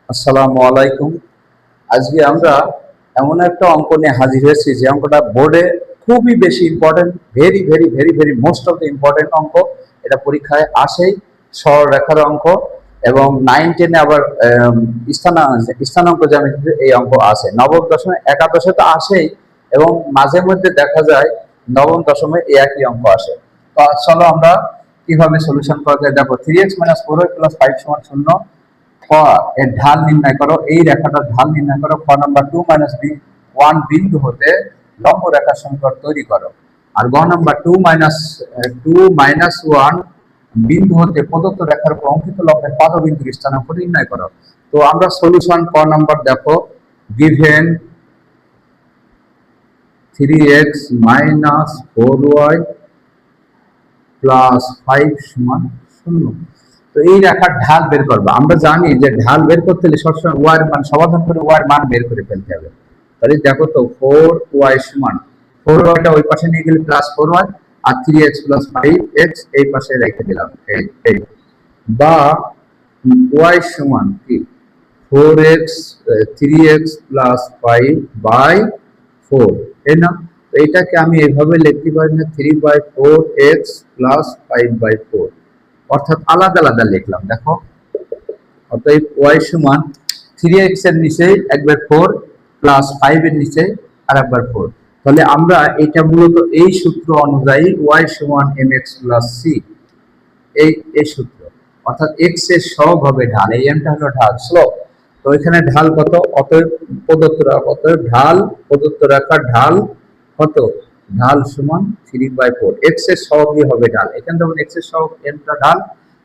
আসসালামু আলাইকুম। আজকে আমরা এমন একটা অঙ্ক নিয়ে হাজির হয়েছি যে অঙ্কটা বোর্ডে খুবই বেশি important, very very very very most of the important অঙ্ক। এটা পরীক্ষায় আসেই, সরলরেখার অঙ্ক এবং 9-10-এ আবার স্থানাঙ্ক জ্যামিতিতে এই অঙ্ক আসে। নবম দশমে একাদশে তো আসেই এবং মাঝে মধ্যে দেখা যায় নবম দশমে এই একই অঙ্ক আসে। তো চলো আমরা কিভাবে সলিউশন করা যায় দেখো। 3x - 4y + 5 = 0। ক এর ঢাল নির্ণয় করো। এই রেখাটার ঢাল নির্ণয় করো। খ নাম্বার 2 - b1 বিন্দু হতে লম্ব রেখার সমীকরণ তৈরি করো। আর গ নাম্বার 2 - 1 বিন্দু হতে প্রদত্ত রেখার উপর অঙ্কিত লম্বের পাদবিন্দুর স্থানাঙ্ক নির্ণয় করো। তো আমরা সলিউশন ক নাম্বার দেখো। Given 3x - 4y + 5 = 0। তো এই রেখার ঢাল বের করবো। আমরা জানি যে ঢাল বের করতে হলে সবসময় ওয়ার মান সমাধান করে ওয়ার মান বের করে ফেলতে হবে। তাহলে দেখো তো 4y = 4yটা ওই পাশে নিয়ে গেলে +4y আর 3x + 5x এই পাশে রেখে দিলাম। এই বা y সমান কি 4x 3x + 5/4, তাই না? তো এটাকে আমি এইভাবে লিখতে পারি না 3/4x + 5/4, অর্থাৎ আলাদা আলাদা লিখলাম। দেখো, অতএব y সমান 3x এর নিচে একবার 4 প্লাস 5 এর নিচে আর একবার 4। তাহলে আমরা এটা মূলত এই সূত্র অনুযায়ী y সমান mx + c, এই সূত্র, অর্থাৎ x এর সহগ হবে ঢাল, এই mটা হলো ঢাল, স্লোপ। তো এখানে ঢাল কত? অতএব প্রদত্ত রেখার ঢাল কত? ঢাল সমান 3/4। x এর সহগই হবে ঢাল। এখানে যখন x এর সহগ mটা ঢাল,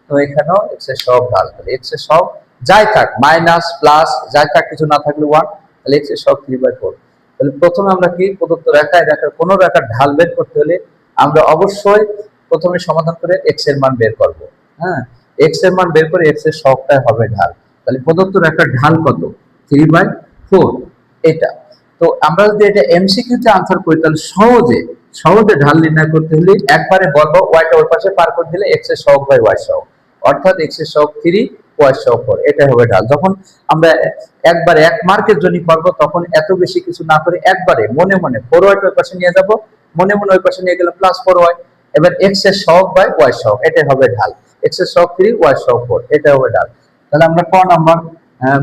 তো এখানেও x এর সহগ ঢাল। তাহলে x এর সহগ যাই থাক, মাইনাস প্লাস যাই থাক, কিছু না থাকলে 1, তাহলে x এর সহগ 3/4। তাহলে প্রথমে আমরা কি প্রদত্ত রেখার কোনো রেখার ঢাল বের করতে হলে আমরা অবশ্যই প্রথমে সমাধান করে x এর মান বের করব। হ্যাঁ, x এর মান বের করে x এর সহগটাই হবে ঢাল। তাহলে প্রদত্ত রেখার ঢাল কত? 3/4 এটা। তো আমরা যদি এটা এমসিকিউ তে আনসার করি তাহলে সহজে ঢাল নির্ণয় করতে হলে একবারে বলবো ওয়াইটা ওই পাশে পার করে দিলে x এর সহগ বাই y সহগ, অর্থাৎ x এর সহগ 3, y সহগ 4, এটা হবে ঢাল। যখন আমরা একবারে এক মার্কের জন্য করব তখন এত বেশি কিছু না করে একবারে মনে মনে 4y ওই পাশে নিয়ে যাব, মনে মনে ওই পাশে নিয়ে গেলাম +4y, এবার x এর সহগ বাই y সহগ, এটা হবে ঢাল। x এর সহগ 3, y সহগ 4, এটা হবে ঢাল। তাহলে আমরা ক নাম্বার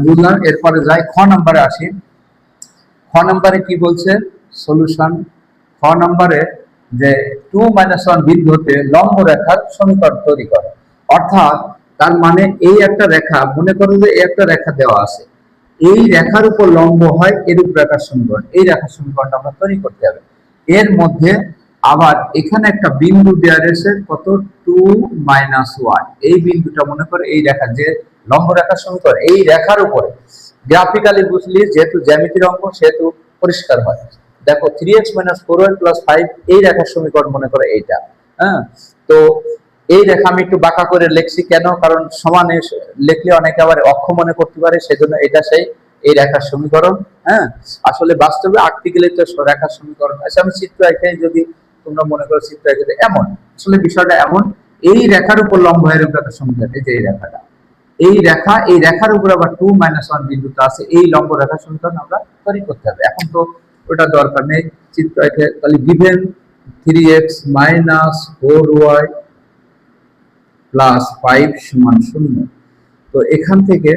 বুঝলাম। এরপরে যাই খ নাম্বারে আসি। খ নাম্বারে কি বলছে সলিউশন? খ নাম্বারে যে 2 - 1 বিন্দু হতে লম্ব রেখার সমীকরণ তৈরি করে। অর্থাৎ তার মানে এই একটা রেখা, মনে করো যে এই একটা রেখা দেওয়া আছে, এই রেখার উপর লম্ব হয় এরূপ রেখার সমীকরণ। এই রেখার সমীকরণটা আমরা তৈরি করতে হবে। এর মধ্যে আবার এখানে একটা বিন্দু দেওয়া রয়েছে কত? 2 - 1। এই বিন্দুটা মনে করে এই রেখা, যে লম্ব রেখার সমীকরণ, এই রেখার উপরে গ্রাফিক্যালি বুঝলি, যেহেতু জ্যামিতির অঙ্ক সেহেতু পরিষ্কার হয়। দেখো 3x - 4y + 5 এই রেখার সমীকরণ মনে করে এইটা। হ্যাঁ, তো এই রেখা আমি একটু বাঁকা করে লিখছি কেন? কারণ সমানে লিখলে অনেকে আবার অক্ষ মনে করতে পারে, সেজন্য এটা সেই এই রেখার সমীকরণ। হ্যাঁ, আসলে বাস্তবে আঁকতে গেলে তো রেখার সমীকরণ। আচ্ছা, আমি চিত্র এঁকে, যদি তোমরা মনে করো চিত্র এঁকে, এমন আসলে বিষয়টা এমন, এই রেখার উপর লম্ব হয় এরকম রেখার সমীকরণ। এই যে এই রেখাটা, এই রেখার উপর আবার 2 - 1 বিন্দুটা আছে, এই লম্ব রেখার সমীকরণ আমরা তৈরি করতে হবে। এখন তো ওটা দরকার নেই, চিত্র এঁকে। তাহলে গিভেন 3x - 4y + 5 = 0। তো এখান থেকে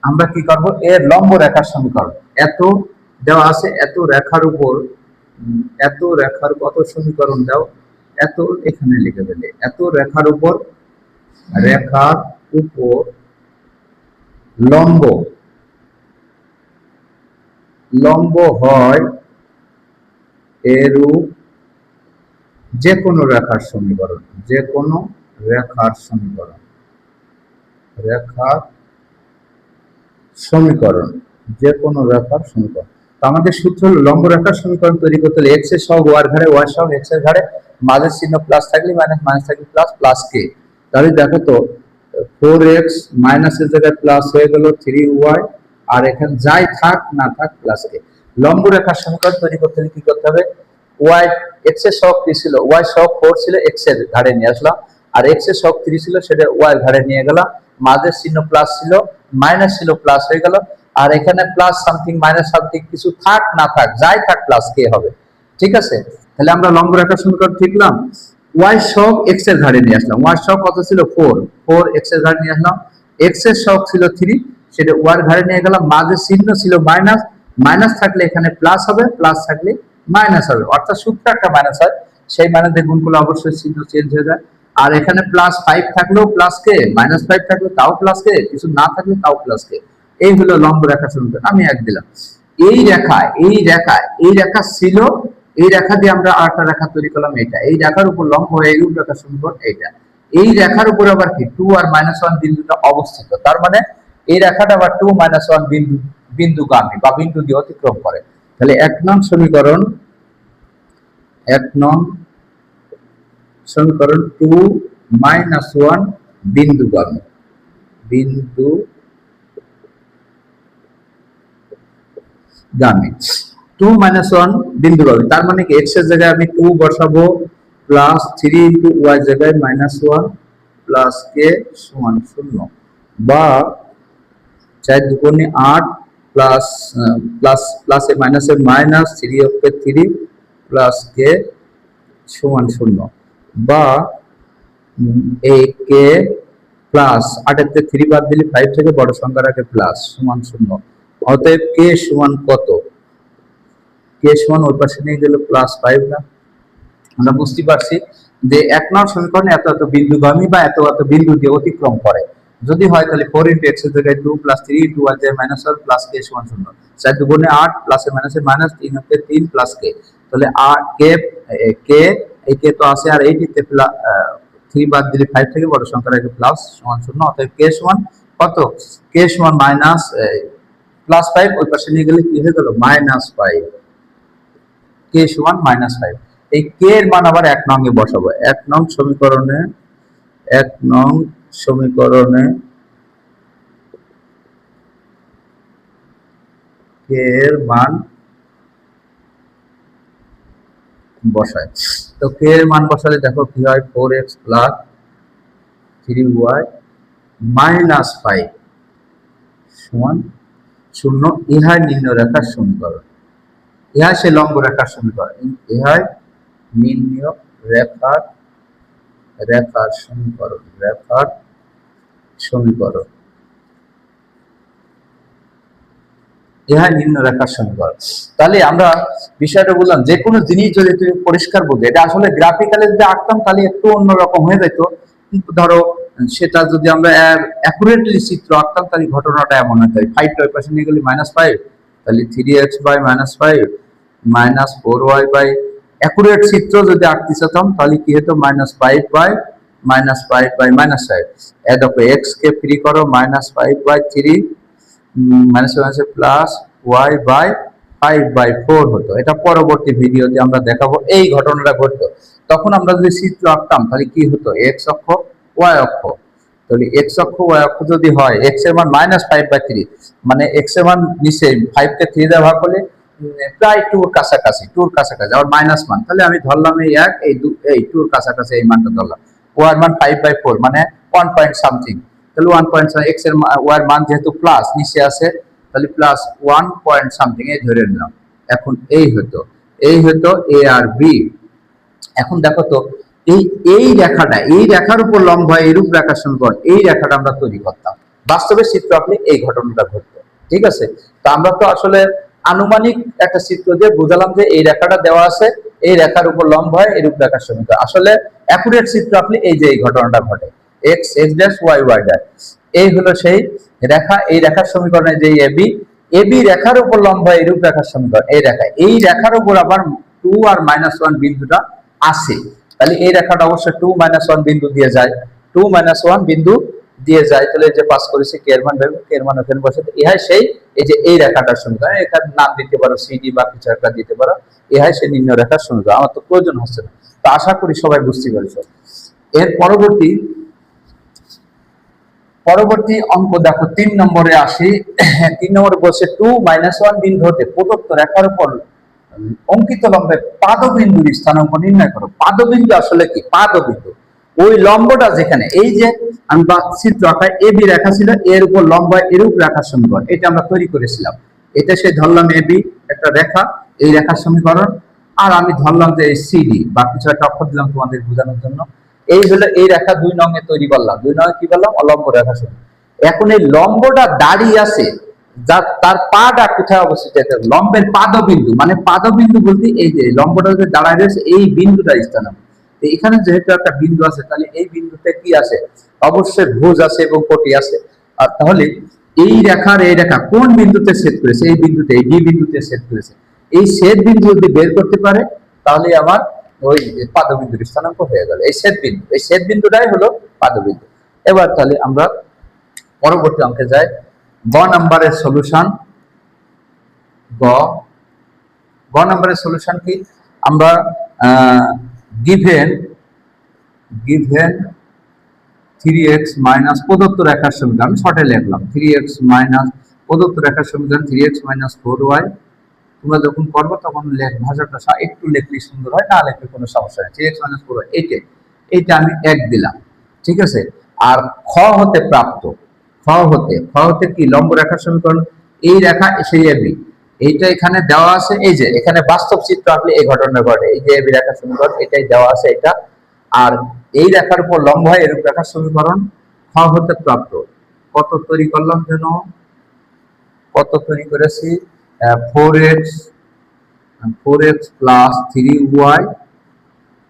আমরা কি করব? এর লম্ব রেখার সমীকরণ এত দেওয়া আছে, এত রেখার উপর এত রেখার কত সমীকরণ দাও, এত এখানে লিখে দেবে। এত রেখার উপর লম্ব লম্ব হয় এরূপ যে কোনো রেখার সমীকরণ, যে কোনো রেখার সমীকরণ রেখার সমীকরণ যে কোনো রেখার সমীকরণ। তো আমাদের সূত্র হলো লম্ব রেখার সমীকরণ তৈরি করতে হলে x এর সহগ y এর ঘাড়ে, y সহগ x এর ঘাড়ে, মাঝের চিহ্ন প্লাস থাকলে মাইনাস, মাইনাস থাকলে প্লাস, প্লাস k। তাহলে দেখো তো 4x মাইনাসের জায়গায় প্লাস হয়ে গেল 3y, আর এখানে যাই থাক না থাক প্লাস k। লম্ব রেখার সমীকরণ তৈরি করতে হলে কি করতে হবে? y x এর সহগ কি ছিল? y সহগ 4 ছিল, x এর ঘাড়ে নিয়ে আসলাম, আর x এর সহগ 3 ছিল, সেটা y এর ঘাড়ে নিয়ে গেলাম, মাঝের চিহ্ন প্লাস ছিল, মাইনাস ছিল প্লাস হয়ে গেল, আর এখানে প্লাস সামথিং মাইনাস সামথিং কিছু থাক না থাক যাই থাক প্লাস কে হবে। ঠিক আছে, তাহলে আমরা লম্ব রেখার সমীকরণ লিখলাম। ওয়াই সহগ এক্স এর ঘাড়ে নিয়ে আসলাম। ওয়াই সহগ কত ছিল 4, 4 এক্স এর ঘাড়ে নিয়ে আসলাম। এক্স এর সহগ ছিল 3, সেটা ওয়াই এর ঘাড়ে নিয়ে গেলাম। মাঝের চিহ্ন ছিল মাইনাস, মাইনাস থাকলে এখানে প্লাস হবে, প্লাস থাকলে মাইনাস হবে, অর্থাৎ সূত্র একটা মাইনাস হয়, সেই মাইনাস গুণ করলে অবশ্যই চিহ্ন চেঞ্জ হয়ে যায়। আর এখানে প্লাস 5 থাকলেও প্লাস কে, মাইনাস 5 থাকলে তাও প্লাস কে, কিছু না থাকলে তাও প্লাস কে। এই হলো লম্ব রেখা সমীকরণ। আমি এক দিলাম। এই রেখা এই রেখা ছিল, এই রেখা দিয়ে আমরা আরেকটা রেখা তৈরি করলাম, এটা এই রেখার উপর লম্ব হয়ে এই রেখা সমীকরণ এইটা। এই রেখার উপর আবার কি 2 আর -1 বিন্দুটা অবস্থিত, তার মানে এই রেখাটা আবার 2 -1 বিন্দুগামী বা বিন্দু দিয়ে অতিক্রম করে। তাহলে 1 নং সমীকরণ 2 -1 বিন্দুগামী, বিন্দুগামী 2 -1 বিন্দুগামী, তার মানে কি x এর জায়গায় আমি 2 বসাবো, প্লাস 3 ইনটু y জায়গায় -1 প্লাস k সমান 0, বা 4 দুগুণে 8 প্লাস প্লাস প্লাস এ মাইনাস 3 অক্ষে 3 প্লাস k সমান 0, বা এই k প্লাস 8 এর থেকে 3 বাদ দিলে 5 থেকে বড় সংখ্যার আগে প্লাস সমান 0। অতএব k সমান কত, k সমান ওই পাশে নিয়ে গেল +5 না। আমরা বুঝতে পারছি যে 1 নং সমীকরণে এত এত বিন্দুগামী বা এত এত বিন্দু দিয়ে অতিক্রম করে। যদি হয় তাহলে 4 × x এর জায়গায় 2 + 3 × y জায়গায় -1 প্লাস k সমান 0, 4 দুগুণে 8 প্লাস এ মাইনাস 3 হচ্ছে 3 প্লাস k, তাহলে k এই k তো আছে, আর এইটিতে 3 বাদ দিলে 5 থেকে বড় সংখ্যার আগে প্লাস সমান 0। অতএব k সমান কত, k সমান +5, ওই পাশে নিয়ে গেলে কি হয়ে গেল -5, k সমান -5। এই k এর মান আবার 1 নং এ বসাবো। 1 নং সমীকরণে k এর মান বসাই। তো k এর মান বসালে দেখো কি হয়, 4x + 3y -5 সমান 0। ইহাই নিম্ন রেখার সমীকরণ, ইহাই সে লম্ব রেখার সমীকরণ, ইহাই নিম্ন রেখার সমীকরণ, ইহাই নিম্ন রেখার সমীকরণ। তাহলে আমরা বিষয়টা বললাম, যে কোনো জিনিস যদি তুমি পরিষ্কার বুঝে, এটা আসলে গ্রাফিক্যালি যদি আঁকতাম তাহলে একটু অন্যরকম হয়ে যেত, কিন্তু ধরো সেটা যদি আমরা অ্যাকুরেটলি চিত্র আঁকতাম তাহলে ঘটনাটা এমন হতো, 5 টা পাশে নিয়ে গেলে -5, তাহলে 3x / -5 -4y অ্যাকুরেট চিত্র যদি আঁকতে চাতাম তাহলে কি হতো, -5 / -5 এ দেখো x কে ফ্রি করো, -5/3 প্লাস y/5/4 হতো। এটা পরবর্তী ভিডিওতে আমরা দেখাবো। এই ঘটনাটা ঘটতো, তখন আমরা যদি চিত্র আঁকতাম তাহলে কি হতো, x অক্ষ y অক্ষ, তাহলে x অক্ষ y অক্ষ যদি হয়, x এর মান -5/3, মানে x এর মান নিচে 5 কে 3 দ্বারা ভাগ করলে প্রায় 2 কাছাকাছি, আবার মাইনাস মান, তাহলে আমি ধরলাম এই 1 এই 2 এই 2 কাছাকাছি এই মানটা ধরলাম। y এর মান 5/4 মানে 1 পয়েন্ট সামথিং, তাহলে 1 পয়েন্ট x এর y এর মান যেহেতু প্লাস নিচে আছে, তাহলে প্লাস 1 পয়েন্ট সামথিং এই ধরে নিলাম। এখন এই হতো a আর b। এখন দেখো তো এই রেখার উপর লম্ব হয় এরূপ রেখার সমীকরণ, এই রেখাটা আমরা তৈরি করতাম, বাস্তবে চিত্র আঁকলে এই ঘটনাটা ঘটতো। ঠিক আছে, তো আমরা তো আসলে আনুমানিক একটা চিত্র দিয়ে বুঝালাম যে এই রেখাটা দেওয়া আছে, এই রেখার উপর লম্ব হয় এরূপ রেখার সমীকরণ। আসলে অ্যাকুরেট চিত্র আঁকলে এই যে এই ঘটনাটা ঘটে, x x' y y', এই হলো সেই রেখা। এই রেখার সমীকরণে যে ab রেখার উপর লম্ব হয় এরূপ রেখার সমীকরণ, এই রেখার উপর আবার 2 আর -1 বিন্দুটা আছে, তাহলে এই রেখাটা অবশ্যই 2 -1 বিন্দু দিয়ে যায়, 2 -1 বিন্দু দিয়ে যায়। তাহলে যে পাস করেছে k এর মান বের, k এর মান ওখানে বসাতে, ইহাই সেই এই যে এই রেখাটার সমীকরণ, এখানে নাম দিতে পারো CD বা কিছু একটা দিতে পারো, ইহাই সেই নিম্ন রেখার সমীকরণ। আমার তো প্রয়োজন হচ্ছে না, তো আশা করি সবাই বুঝতে পেরেছো। এর পরবর্তী অঙ্ক দেখো, 3 নম্বরে আসি। 3 নম্বরে বলছে 2 -1 বিন্দু হতে প্রদত্ত রেখার উপর অঙ্কিত লম্বে পাদবিন্দুর স্থানাঙ্ক নির্ণয় করো। পাদবিন্দু আসলে কি? ওই লম্বটা যেখানে এই যে আমি চিত্র আঁকায় এবি রেখা ছিল, এর উপর লম্বা এরূপ রেখার সমীকরণ এটা আমরা তৈরি করেছিলাম। এটা সে ধরলাম এবি একটা রেখা, এই রেখার সমীকরণ, আর আমি ধরলাম যে এই সিডি বা কিছু একটা অক্ষর দিলাম তোমাদের বোঝানোর জন্য। এই হলো এই রেখা 2 নং এ তৈরি করলাম, 2 নং কি বললাম অলম্ব রেখা সমীকরণ। এখন এই লম্বটা দাঁড়িয়ে আছে, যার তার পাটা কোথায় অবস্থিত, লম্বের পাদবিন্দু, মানে পাদবিন্দু বলতে এই যে লম্বটা যে দাঁড়ায় রয়েছে এই বিন্দুটা স্থান। এখানে যেহেতু একটা বিন্দু আছে তাহলে এই বিন্দুতে কি আছে, অবশ্যই ভুজ আছে এবং কোটি আছে। আর তাহলে এই রেখার এই রেখা কোন বিন্দুতে ছেদ করেছে, এই বিন্দুতে, এই ডি বিন্দুতে ছেদ করেছে। এই ছেদ বিন্দু যদি বের করতে পারে তাহলে আমার ওই পাদবিন্দুর স্থানাঙ্ক হয়ে গেল এই ছেদ বিন্দু, এই ছেদ বিন্দুটাই হলো পাদবিন্দু। এবার তাহলে আমরা পরবর্তী অঙ্কে যাই। গ নাম্বারের সলিউশন, গ নাম্বারের সলিউশন কি, আমরা গিভেন 3x মাইনাস প্রদত্ত রেখার সমীকরণ, আমি শর্টে লিখলাম 3x মাইনাস প্রদত্ত রেখার সমীকরণ 3x মাইনাস 4y। তোমরা যখন করবো তখন ভাষাটা একটু লিখলে সুন্দর হয়, না লিখলে কোনো সমস্যা নেই। 3x মাইনাস 4y এইটা আমি 1 দিলাম, ঠিক আছে। আর খ হতে প্রাপ্ত, খ হতে কি লম্ব রেখার সমীকরণ, এই রেখা সেই এবি, এইটা এখানে দেওয়া আছে, এই যে এখানে বাস্তব চিত্র আঁকলে এই ঘটনা ঘটে, এই যে এবি রেখার সমীকরণ এটাই দেওয়া আছে এটা। আর এই রেখার উপর লম্ব হয় এরূপ রেখার সমীকরণ খ হতে প্রাপ্ত। কত তৈরি করলাম যেন, কত তৈরি করেছি, 4x প্লাস 3y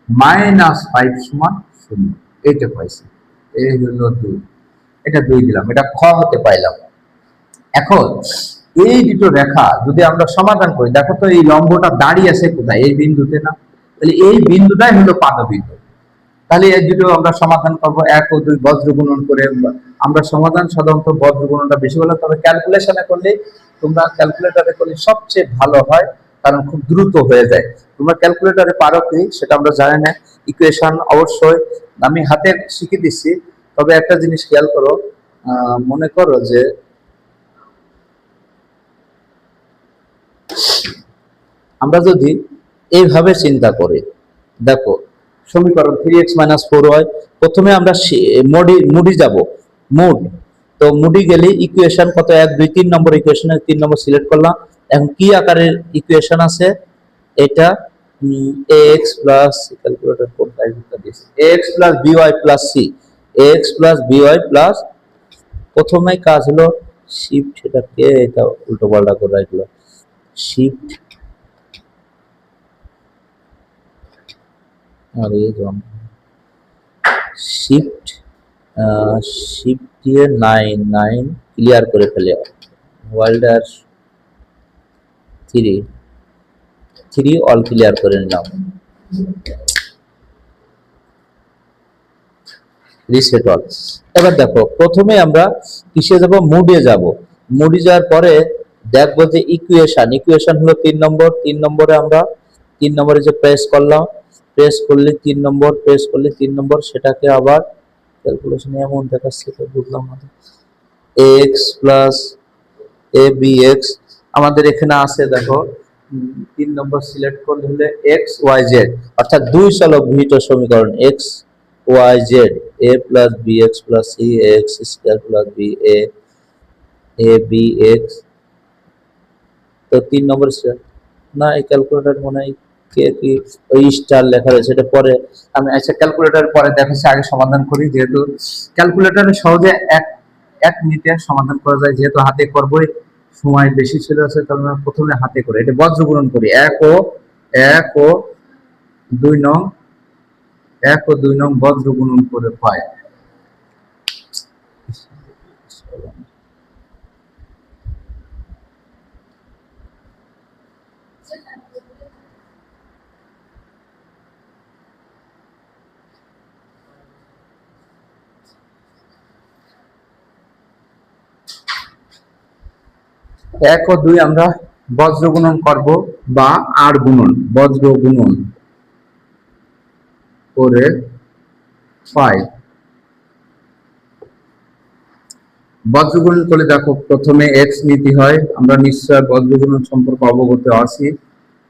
মাইনাস 5 সমান 0, এইটা পাইছি। এই হলো 2, এটা 2 দিলাম, এটা খ হতে পাইলাম। এখন এই দুটো রেখা যদি আমরা সমাধান করি, দেখো তো এই লম্বটা দাঁড়িয়ে আছে কোথায়, এই বিন্দুতে না, তাহলে এই বিন্দুটাই হলো পাদবিন্দু। তাহলে এই দুটো আমরা সমাধান করব 1 ও 2 বজ্র গুণন করে। আমরা সমাধান সাধারণত বজ্র গুণনটা বেশি বলে, তবে ক্যালকুলেশনে করলে, তোমরা ক্যালকুলেটরে করলে সবচেয়ে ভালো হয়, কারণ খুব দ্রুত হয়ে যায়। তোমরা ক্যালকুলেটরে পারো কি সেটা আমরা জানি না, ইকুয়েশন অবশ্যই আমি হাতে শিখে দিচ্ছি। তবে একটা জিনিস খেয়াল করো, মনে করো যে আমরা যদি এইভাবে চিন্তা করি, দেখো সমীকরণ 3x মাইনাস 4y, প্রথমে আমরা মুডি যাব, তো মুডি গেলে ইকুয়েশন কত 1 2 3 নম্বর ইকুয়েশনের 3 নম্বর সিলেক্ট করলাম। এখন কি আকারের ইকুয়েশন আছে, এটা ax প্লাস ক্যালকুলেটর কোড টাইপটা দিয়েছে, ax plus by plus c, ax plus by plus, প্রথমে কাজ হলো শিফট, এটাকে এটা উল্টো পাল্টা করে রাখলো, শিফট আর এই শিফট শিফট দিয়ে 9 ক্লিয়ার করে ফেলে, ওয়াইল্ডার 3 অল ক্লিয়ার করে নিলাম, রিসেট অল। এবার দেখো প্রথমে আমরা কিসে যাব, মুডে যাব। মুডে যাওয়ার পরে দেখবো যে ইকুয়েশন হলো 3 নম্বর, 3 নম্বরে আমরা 3 নম্বরে যে প্রেস করলাম, প্রেস করলে 3 নম্বর, সেটাকে আবার ক্যালকুলেশনে এমন দেখাচ্ছে তো বুঝলাম না, x প্লাস abx আমাদের এখানে আছে, দেখো 3 নম্বর সিলেক্ট করলে হলে x y z, অর্থাৎ দুই চলক বিশিষ্ট সমীকরণ x y z, a plus bx plus c x square plus b a bx। তো 3 নম্বর না, এই ক্যালকুলেটর মনে হয় কি ওই স্টার লেখা রয়েছে, এটা পরে আমি আচ্ছা ক্যালকুলেটর পরে দেখাচ্ছি, আগে সমাধান করি। যেহেতু ক্যালকুলেটরে সহজে এক মিনিটে সমাধান করা যায়, যেহেতু হাতে করবই সময় বেশি ছিল আছে, তাহলে প্রথমে হাতে করে এটা বজ্র গুণন করি। 1 ও 2 নং বজ্র গুণন করে পাই, এক ও 2 আমরা বজ্র গুণন করব বা আর গুণন, বজ্র গুণন করে পাই। বজ্র গুণন করলে দেখো প্রথমে x নিতে হয়, আমরা নিশ্চয় বজ্র গুণন সম্পর্কে অবগত আছি,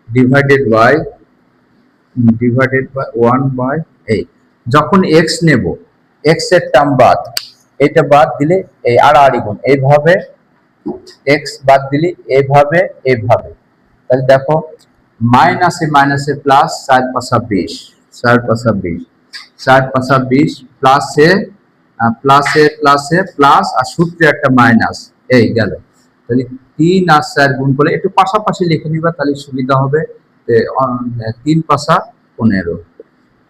ডিভাইডেড বাই 1/8। যখন এক্স নেব, এক্স এর টার্ম বাদ, এটা বাদ দিলে এই আড়াআড়ি গুণ, এইভাবে এক্স বাদ দিলে এইভাবে এইভাবে, তাহলে দেখো মাইনাসে মাইনাসে প্লাস, 4 পাঁচা 20, 4 পাঁচা 20, 4 পাঁচা 20, প্লাসে প্লাসে প্লাসে প্লাস, আর সূত্রে একটা মাইনাস, এই গেল। তাহলে 3 আর 4 গুণ করে একটু পাশাপাশি লিখে নিবা, তাহলে সুবিধা হবে। 3 পাঁচা 15,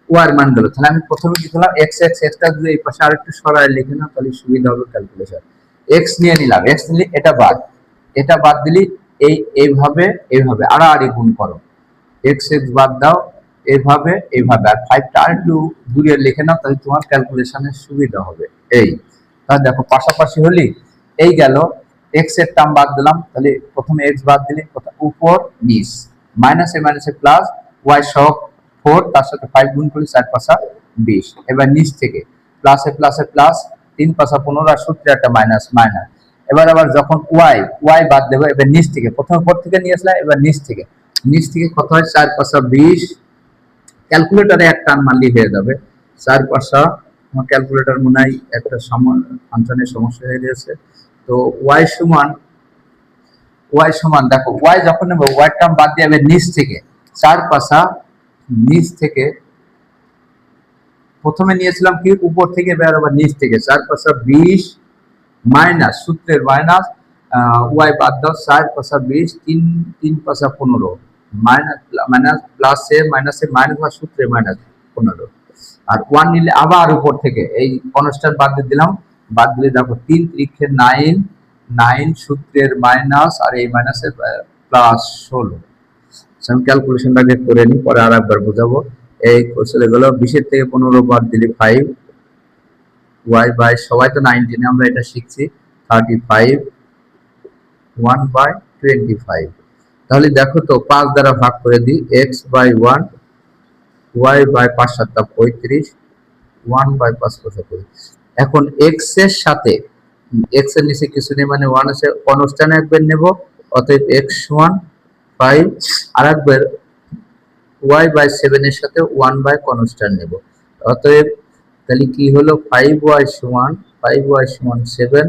ওয়ার মান গেল। তাহলে আমি প্রথমে কি করলাম, এক্স এক্স এক্সটা দিয়ে এই পাশে আরেকটু সরায় লিখে নাও, তাহলে সুবিধা হবে ক্যালকুলেশন। এক্স নিয়ে নিলাম, এক্স নিলে এটা বাদ, এটা বাদ দিলি এইভাবে এইভাবে আড়াআড়ি গুণ করো, এক্স এক্স বাদ দাও, এইভাবে এইভাবে, আর 5টা আর একটু দূরে লিখে নাও, তাহলে তোমার ক্যালকুলেশনের সুবিধা হবে। এই তাহলে দেখো পাশাপাশি হলি, এই গেল এক্স এর টার্ম বাদ দিলাম, তাহলে প্রথমে এক্স বাদ দিলে উপর নিচ, মাইনাসে মাইনাসে প্লাস, ওয়াই সহ 4, তার সাথে 5 গুণ করি, 4 পাঁচা 20। এবার নিচ থেকে প্লাসে প্লাসে প্লাস, 3 পাঁচা 15, আর সূত্রে একটা মাইনাস মাইনাস। এবার আবার যখন ওয়াই ওয়াই বাদ দেবো, এবার নিচ থেকে, প্রথমে উপর থেকে নিয়ে আসলাম, এবার নিচ থেকে, নিচ থেকে কত হয়, 4 পাঁচা 20, ক্যালকুলেটরে এক টান মারলেই হয়ে যাবে। 4 পাঁচা, আমার ক্যালকুলেটর মনে হয় একটা ফাংশনের সমস্যা হয়ে গেছে। তো ওয়াই সমান দেখো, ওয়াই যখন নেবো, ওয়াই টার্ম বাদ দিয়ে এবার নিচ থেকে 4 পাঁচা, নিচ থেকে প্রথমে নিয়েছিলাম কি উপর থেকে, এবার আবার নিচ থেকে 4 পাঁচা 20, মাইনাস সূত্রের মাইনাস, ওয়াই বাদ দাও, 4 পাঁচা 20, 3 পাঁচা 15, মাইনাস মাইনাস প্লাসে মাইনাসে মাইনাস, বা সূত্রে মাইনাস 15, আর 1 নিলে আবার উপর থেকে এই কনস্ট্যান্ট বাদ দিয়ে দিলাম, বাদ দিলে দেখো 3 ত্রিকে 9, 9 সূত্রের মাইনাস, আর এই মাইনাসের প্লাস 16। আমি ক্যালকুলেশনটাকে করে নিই, পরে আর একবার বোঝাবো। এই চলে গেল, 20 থেকে 15 বাদ দিলে 5, ওয়াই বাই, সবাই তো 19, আমরা এটা শিখছি, 35, 1/25। তাহলে দেখো তো 5 দ্বারা ভাগ করে দিই, এক্স বাই 1, ওয়াই বাই 5 7 35, 1/5 25। এখন এক্স এর সাথে, এক্স এর নিচে কিছু নেই, মানে 1 আছে, কনস্ট্যান্ট একবার নেব, অতএব এক্স সমান 5, আর একবার ওয়াই বাই 7 এর সাথে 1 বাই কনস্ট্যান্ট নেব, অতএব তাহলে কি হলো, 5y সমান 7,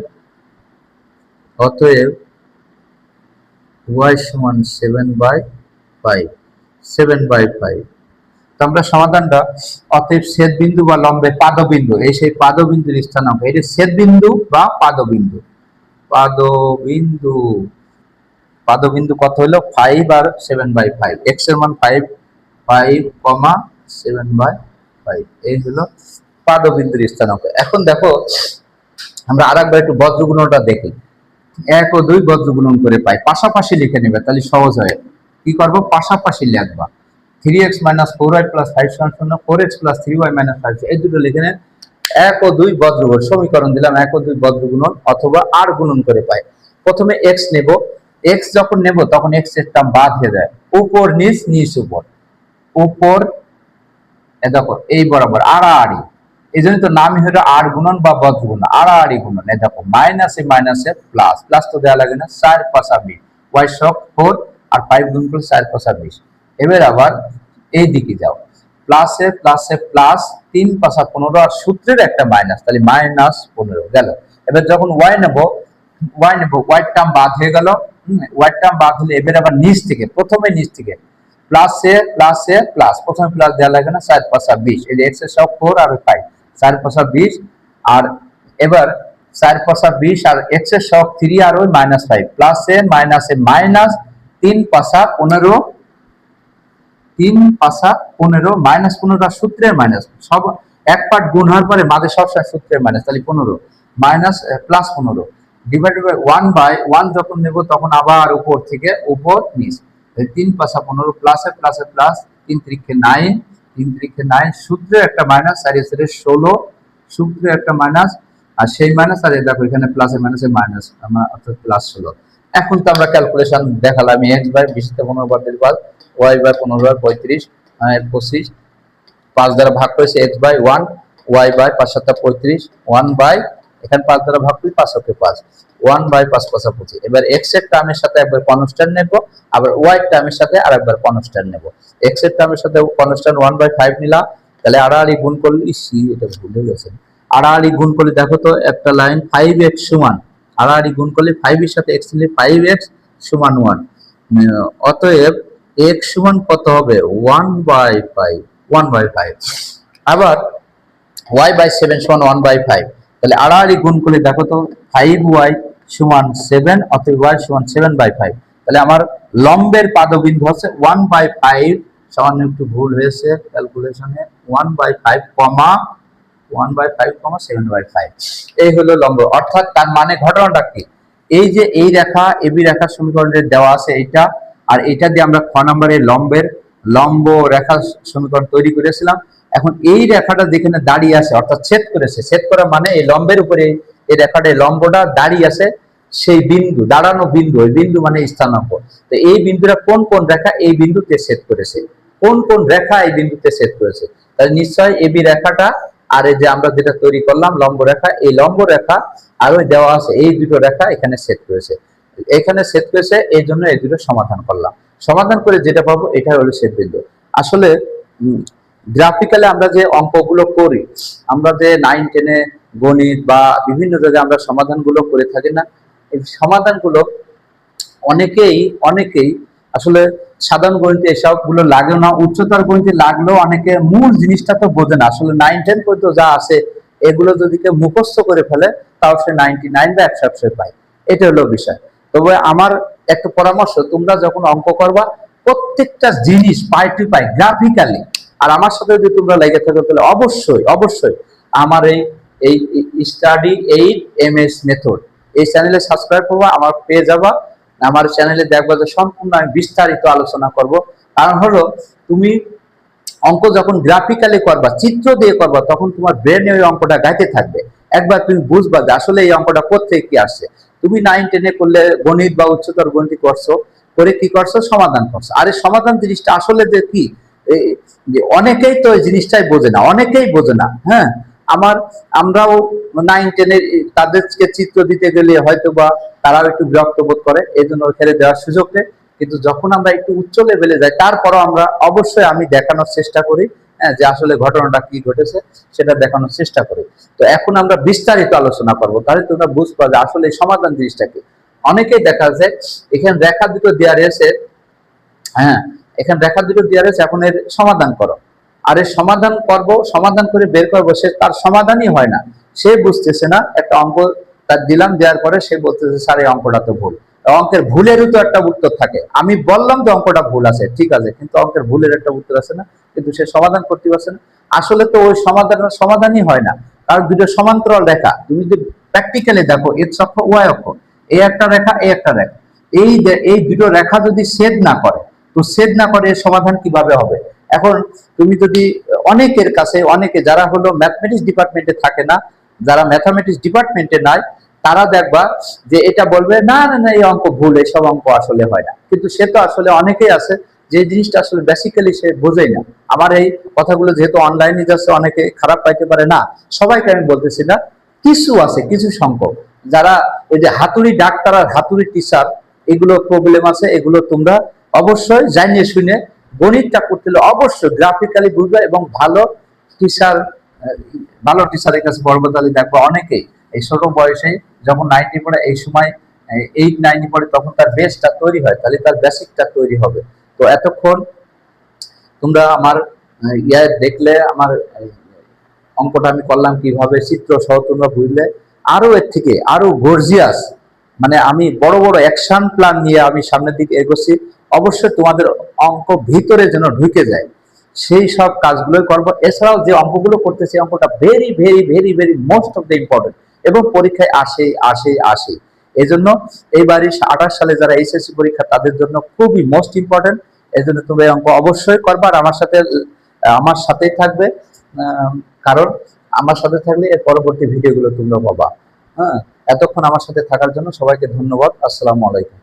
অতএব y সমান 7/5, 7/5। আমরা সমাধানটা, অতএব ছেদ বিন্দু বা লম্বের পাদবিন্দু, এই সেই পাদবিন্দুর স্থানাঙ্ক, এটা ছেদ বিন্দু বা পাদবিন্দু, পাদবিন্দু পাদবিন্দু কত হলো, 5 আর 7/5, এক্স এর মান 5, 7/5, এই হলো পাদবিন্দুর স্থানাঙ্ক। এখন দেখো আমরা আরেকবার একটু বজ্রগুণনটা দেখি, 1 ও 2 বজ্রগুণন করে পাই, পাশাপাশি লিখে নেবে, তাহলে সহজ হয়। কি করবো, পাশাপাশি লিখবা, 3x - 4y + 5 = 0, 4x + 3y - 5, এই দুটো লিখে নেন। 1 ও 2 বজ্রগুণ সমীকরণ দিলাম, 1 ও 2 বজ্রগুণন অথবা আর গুণন করে পাই। প্রথমে x নেব, x যখন নেব তখন x এর টার্ম বাদ হয়ে যায়, উপর নিচ নিচ উপর, উপর দেখো এই বরাবর আড়াআড়ি, এই জন্য তো নামই হলো আর গুণন বা বজ্রগুণন, আড়াআড়ি গুণন। এই দেখো মাইনাসে মাইনাসে প্লাস, প্লাস তো দেওয়া লাগে না, 4 পাঁচা 20, ওয়াই সব 4 আর 5 গুণ করলে 4 পাঁচা 20। এবার আবার এই দিকে যাও, প্লাসে প্লাসে প্লাস, 3 পাঁচা 15, আর সূত্রের একটা মাইনাস, তাহলে -15 গেল। এবার যখন ওয়াই নেব, ওয়াই টার্ম বাদ হয়ে গেল, ওয়াই টার্ম বাদ হলে এবার আবার নিচ থেকে, প্রথমে নিচ থেকে প্লাসে প্লাসে প্লাস, প্রথমে প্লাস দেওয়া লাগে না, 4 পাঁচা 20, এই যে এক্স এর সব 4 আর 5, 4 পাঁচা 20, আর এবার 4 পাঁচা 20 আর এক্স এর সব 3 আর ওই -5, প্লাসে মাইনাসে মাইনাস, 3 পাঁচা 15, 3 পাঁচা 15, -15 আর সূত্রের মাইনাস, সব এক পার্ট গুণ হওয়ার পরে মাঝে সবসময় সূত্রের মাইনাস, তাহলে 15 মাইনাস প্লাস 15 ডিভাইডেড বাই 1/1 যখন নেব তখন আবার উপর থেকে উপর নিচ, 3 পাঁচা 15, প্লাসে প্লাসে প্লাস, 3 ত্রিকে 9, 3 ত্রিকে 9, সূত্রে একটা মাইনাস, আর এর 16, সূত্রে একটা মাইনাস, আর সেই মাইনাস, আর দেখো এখানে প্লাসে মাইনাসে মাইনাস, আমার অর্থাৎ প্লাস 16। এখন তো আমরা ক্যালকুলেশন দেখালাম, x বাই 20 থেকে 15 বাদ দিলে 5, y বাই 15 আর 35, 25, 5 দ্বারা ভাগ করেছে x by 1, y by 5 7 35, 1 by, এখানে 5 দ্বারা ভাগ করি, 5 ওকে 5, 1 বাই 5 5 25। এবার x এর টার্মের সাথে একবার কনস্ট্যান্ট নেব, আবার y এর টার্মের সাথে আরেকবার কনস্ট্যান্ট নেব। x এর টার্মের সাথে কনস্ট্যান্ট 1/5 নিলাম, তাহলে আড়াআড়ি গুণ করলে এটা ভুলে গেছে, আড়াআড়ি গুণ করলে দেখো তো একটা লাইন 5x সমান, আড়াআড়ি গুণ করলে 5 এর সাথে x নিলে 5x সমান 1। অতএব x সমান কত হবে 1/5। আবার y/7 সমান 1/5। তাহলে আড়াআড়ি গুণ করলে দেখো তো 5y সমান 7, অতএব y সমান 7/5। তাহলে আমার লম্বের পাদবিন্দু হচ্ছে 1/5, সামান্য একটু ভুল হয়েছে ক্যালকুলেশনে, 1/5 কমা 7/5। এই হলো লম্ব। অর্থাৎ তার মানে ঘটনাটা কি, এই যে এই রেখা এবি রেখার সমীকরণে দেওয়া আছে এইটা, আর এটা দিয়ে আমরা খ নম্বরে লম্বের লম্ব রেখা সমীকরণ তৈরি করেছিলাম। এখন এই রেখাটা যেখানে দাঁড়িয়ে আছে অর্থাৎ ছেদ করেছে, ছেদ করা মানে এই লম্বের উপরে এই রেখাটা লম্বটা দাঁড়িয়ে আছে, সেই বিন্দু দাঁড়ানো বিন্দু, ওই বিন্দু মানে স্থানাঙ্ক। তো এই বিন্দুটা কোন কোন রেখা এই বিন্দুতে ছেদ করেছে, কোন কোন রেখা এই বিন্দুতে ছেদ করেছে, তাহলে নিশ্চয় এবি রেখাটা আর এই যে আমরা যেটা তৈরি করলাম লম্ব রেখা, এই লম্ব রেখা আর ওই দেওয়া আছে এই দুটো রেখা এখানে ছেদ করেছে, এখানে ছেদ করেছে, এই জন্য এই দুটো সমাধান করলাম। সমাধান করে যেটা পাবো এটা হলো ছেদ বিন্দু। আসলে গ্রাফিক্যালি আমরা যে অঙ্কগুলো করি, আমরা যে 9, 10 এ গণিত বা বিভিন্ন জায়গায় আমরা সমাধানগুলো করে থাকি না, এই সমাধানগুলো অনেকেই আসলে সাধারণ গণিতে এসবগুলো লাগেও না, উচ্চতর গণিতে লাগলেও অনেকে মূল জিনিসটা তো বোঝে না। আসলে 9, 10 পর্যন্ত যা আছে এগুলো যদি কেউ মুখস্থ করে ফেলে তাও সে 99 বা 100 পায়, এটা হলো বিষয়। তবে আমার একটা পরামর্শ, তোমরা যখন অঙ্ক করবা প্রত্যেকটা জিনিস পাই টু পাই গ্রাফিক্যালি, আর আমার সাথে যদি তোমরা লেগে থাকো তাহলে অবশ্যই আমার এই স্টাডি 8 MS মেথড এই চ্যানেলে সাবস্ক্রাইব করবা, আমার পেয়ে যাবা, আমার চ্যানেলে দেখবা যে সম্পূর্ণ আমি বিস্তারিত আলোচনা করব। কারণ হলো তুমি অঙ্ক যখন গ্রাফিক্যালি করবা, চিত্র দিয়ে করবা, তখন তোমার ব্রেনে ওই অঙ্কটা গাইতে থাকবে। একবার তুমি বুঝবা যে আসলে এই অঙ্কটা কোথেকে কি আসছে। তুমি 9, 10 এ করলে গণিত বা উচ্চতর গণিত করছো, করে কি করছো সমাধান করছো, আর এই সমাধান জিনিসটা আসলে যে কি, অনেকেই তো এই জিনিসটাই বোঝে না, অনেকেই বোঝে না। হ্যাঁ, আমরাও 9, 10 এর তাদেরকে চিত্র দিতে গেলে হয়তো বা তারাও একটু বিরক্ত বোধ করে, এই জন্য ওইখানে দেওয়ার সুযোগ নেই। কিন্তু যখন আমরা একটু উচ্চ লেভেলে যাই তারপরও আমরা অবশ্যই আমি দেখানোর চেষ্টা করি, হ্যাঁ, যে আসলে ঘটনাটা কি ঘটেছে সেটা দেখানোর চেষ্টা করি। তো এখন আমরা বিস্তারিত আলোচনা করব, তাহলে তোমরা বুঝবা যে আসলে এই সমাধান জিনিসটা কি। অনেকেই দেখা যায় এখানে রেখা দুটো দেওয়া রয়েছে, হ্যাঁ, এখানে রেখা দুটো দেওয়া রয়েছে, এখন এর সমাধান করো, আর এর সমাধান করব, সমাধান করে বের করবো, সে তার সমাধানই হয় না, সে বুঝতেছে না। একটা অঙ্ক তার দিলাম, দেওয়ার পরে সে বলতেছে স্যার এই অঙ্কটা তো ভুল। অঙ্কের ভুলেরও তো একটা উত্তর থাকে, আমি বললাম যে অঙ্কটা ভুল আছে, ঠিক আছে, কিন্তু অঙ্কের ভুলের একটা উত্তর আছে না, কিন্তু সে সমাধান করতে পারছে না। আসলে তো ওই সমাধানই হয় না, কারণ দুটো সমান্তরাল রেখা তুমি যদি প্র্যাকটিক্যালি দেখো, এক্স অক্ষ ওয়াই অক্ষ, এই একটা রেখা এই একটা রেখা, এই দুটো রেখা যদি ছেদ না করে, তো ছেদ না করে এর সমাধান কিভাবে হবে। এখন তুমি যদি অনেকের কাছে, অনেকে যারা হলো ম্যাথমেটিক্স ডিপার্টমেন্টে থাকে না, যারা ম্যাথমেটিক্স ডিপার্টমেন্টে নাই, তারা দেখবা যে এটা বলবে না না না এই অঙ্ক ভুল, এইসব অঙ্ক আসলে হয় না। কিন্তু সে তো আসলে অনেকেই আছে যে জিনিসটা আসলে বেসিক্যালি সে বোঝেই না। আমার এই কথাগুলো যেহেতু অনলাইনে যাচ্ছে অনেকে খারাপ পাইতে পারে, না সবাইকে আমি বলতেছি না, কিছু আছে, কিছু সংখ্যক যারা ওই যে হাতুড়ি ডাক্তার আর হাতুড়ি টিচার, এগুলো প্রবলেম আছে, এগুলো তোমরা অবশ্যই জানিয়ে শুনে গণিতটা করতে হলে অবশ্যই গ্রাফিক্যালি বুঝবে, এবং টিচার ভালো টিচারের কাছে পরবর্তীকালে দেখবো অনেকেই এই ছোট বয়সে যখন 9 পড়ে, এই সময় 8, 9 পড়ে, তখন তার বেসটা তৈরি হয়, তাহলে তার বেসিকটা তৈরি হবে। তো এতক্ষণ তোমরা আমার দেখলে, আমার অঙ্কটা আমি করলাম কিভাবে চিত্র সহ, তোমরা বুঝলে। আরো এর থেকে আরো গর্জিয়াস, মানে আমি বড় বড় অ্যাকশন প্ল্যান নিয়ে আমি সামনের দিকে এগোচ্ছি। অবশ্যই তোমাদের অঙ্ক ভিতরে যেন ঢুকে যায়, সেই সব কাজগুলো করবো। এছাড়াও যে অঙ্কগুলো করতেছি, অঙ্কটা very very very very most of the important, এবং পরীক্ষায় আসে। এই জন্য এইবারই 28 সালে যারা এইচএসসি পরীক্ষা, তাদের জন্য খুবই মোস্ট ইম্পর্টেন্ট। এই জন্য তুমি এই অঙ্ক অবশ্যই করবা, আর আমার সাথেই থাকবে, কারণ আমার সাথে থাকলে এর পরবর্তী ভিডিওগুলো তোমরা পাবা। হ্যাঁ, এতক্ষণ আমার সাথে থাকার জন্য সবাইকে ধন্যবাদ। আসসালামু আলাইকুম।